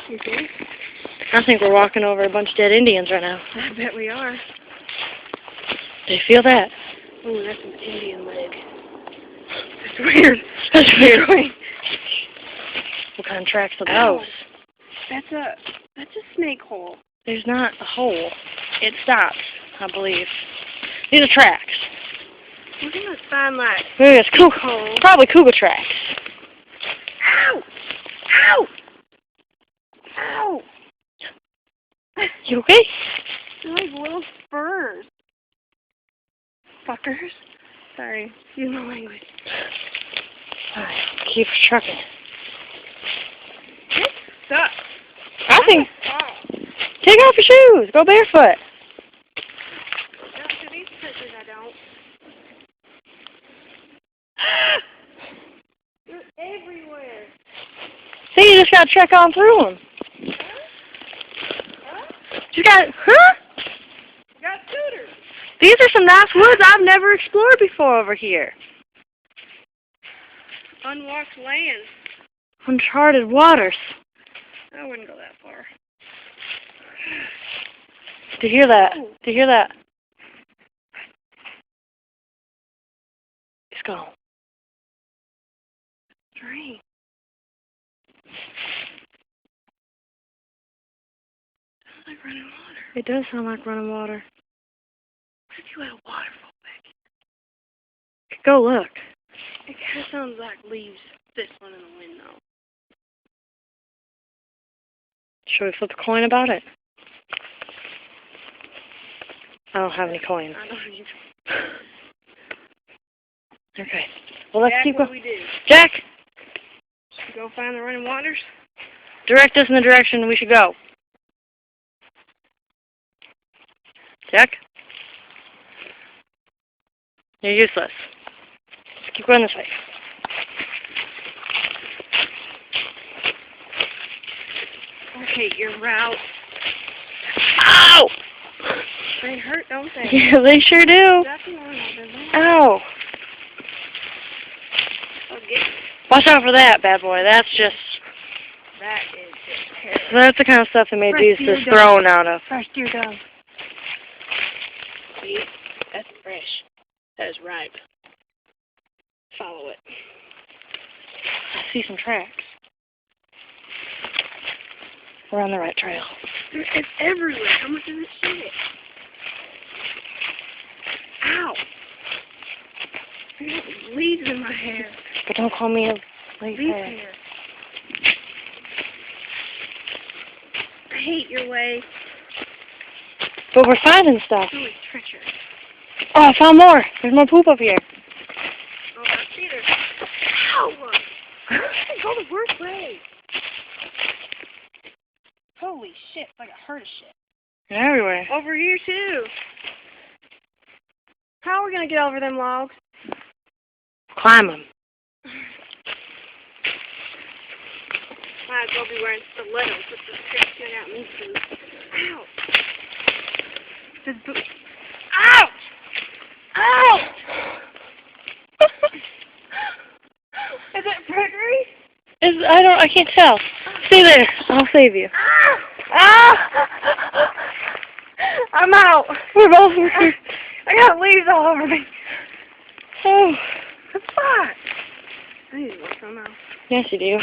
You think? I think we're walking over a bunch of dead Indians right now. I bet we are. Do you feel that? Ooh, that's an Indian leg. That's weird. That's weird. What kind of tracks are those? That's a snake hole. There's not a hole. It stops, I believe. These are tracks. We're gonna find like Maybe it's holes. probably cougar tracks. Ow! Ow! Ow! You okay? They're like little spurs. Fuckers. Sorry, excuse my language. Alright, keep trucking. This sucks. I think. Take off your shoes. Go barefoot. Not to these pictures, I don't. They're everywhere. See, you just gotta trek on through them. You got, We got scooters. These are some nice woods I've never explored before over here. Unwalked land. Uncharted waters. I wouldn't go that far. Do you hear that? Ooh. Do you hear that? It's gone. Drink. Sounds like running water. It does sound like running water. What if you had a waterfall back here? Go look. It kind of sounds like leaves whistling in the wind, though. Should we flip a coin about it? I don't have any coins. I don't either. Okay. Well, let's Jack, keep what going. do we do? Jack, Go find the running waters? direct us in the direction we should go. Jack? You're useless. Let's keep going this way. Okay, your route. Ow! They hurt, don't they? Yeah, they sure do. Nothing wrong with them. Ow! I'll get Watch out for that, bad boy. That's just... that is just terrible. That's the kind of stuff that made Fresh Jesus deer thrown out of. Fresh deer down. See? That's fresh. That is ripe. Follow it. I see some tracks. We're on the right trail. It's everywhere. How much of this shit? Ow! I got leaves in my hair. But don't call me a late Leaf hair. hair. I hate your way. But we're finding stuff. It's always treacherous. Oh, I found more. There's more poop up here. Oh, I see there. Ow! Go the worst way. Holy shit, like I heard of shit. They're everywhere. Over here, too. How are we going to get over them logs? Climb them. Might as well be wearing stilettos with the shit get out me too. Ow! This boot. Ow! Ow! Is it Gregory? I can't tell. Stay there. I'll save you. Ah! I'm out. We're both I got leaves all over me. Oh. It's fine. I need to wash my mouth. Yes, you do.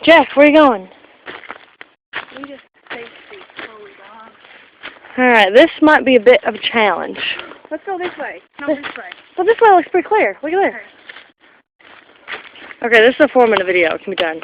Jack, where are you going? We just safety slowly, dog. Alright, this might be a bit of a challenge. Let's go this way. No, this way. But this way looks pretty clear. Look at this. Okay, this is a 4-minute video. It can be done.